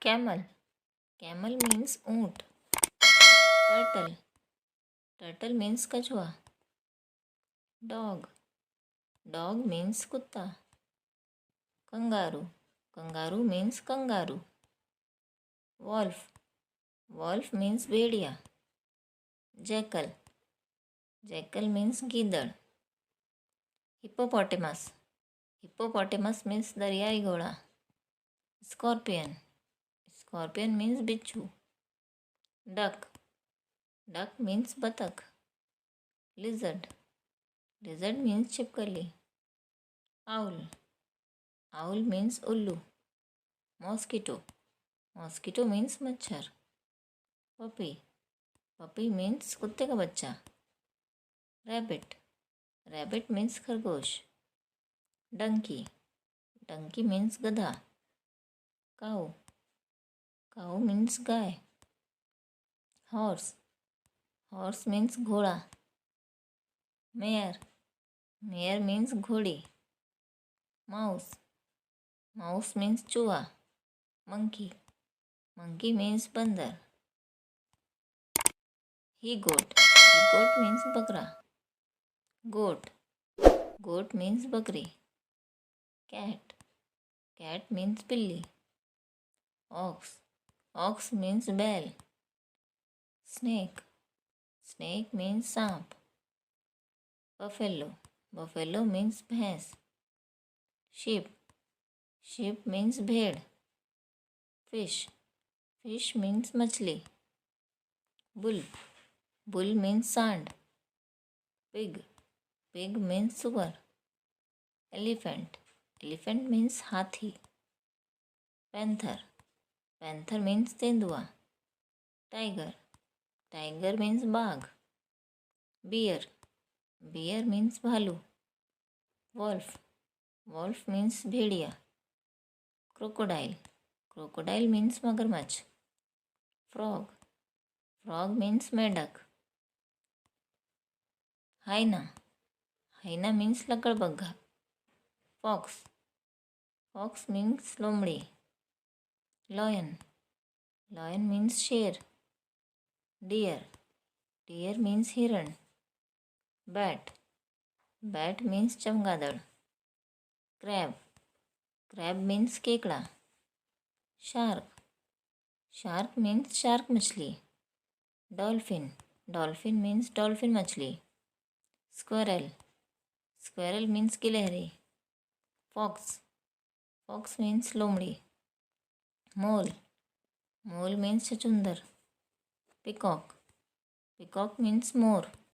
Camel. Camel means ऊंट. Turtle. Turtle means कछुआ. Dog. Dog means कुत्ता. Kangaroo. Kangaroo means kangaroo. Wolf. Wolf means भेड़िया. Jackal. Jackal means गीदड़. Hippopotamus. Hippopotamus means दरियाई घोड़ा. Scorpion. Scorpion means बिच्छू. Duck. Duck means बतख. Lizard. Lizard means छिपकली. Owl. Owl means उल्लू. Mosquito. Mosquito means मच्छर. Puppy. Puppy means कुत्ते का बच्चा. Rabbit. Rabbit means खरगोश. Donkey. Donkey means गधा. Cow. Cow means गाय. Horse. Horse means घोड़ा. Mare. Mare means घोड़ी. Mouse. Mouse means चूहा. Monkey. Monkey means बंदर. He goat. He goat means बकरा. Goat. Goat means बकरी. Cat. Cat means बिल्ली. Ox. Ox means बैल. Snake. Snake means सांप. Buffalo. Buffalo means भैंस. Sheep. Sheep means भेड़. Fish. Fish means मछली. Bull. Bull means सांड. Pig. Pig means सुअर. Elephant. Elephant means हाथी. Panther. Panther means तेंदुआ. Tiger. Tiger means बाघ. Bear. Bear means भालू. Wolf. Wolf means भेड़िया. Crocodile. Crocodile means मगरमच्छ. Frog. Frog means मेंढक. Hyena. Hyena means लकड़बग्घा. Fox. Fox means लोमड़ी. Lion. Lion means शेर. Deer. Deer means हिरण. Bat. Bat means चमगादड़. Crab. Crab means केकड़ा. Shark. Shark means shark मछली. Dolphin. Dolphin means dolphin मछली. Squirrel. Squirrel means गिलहरी. Fox. Fox means लोमड़ी. Mole. Mole means छछूंदर. Peacock. Peacock means मोर.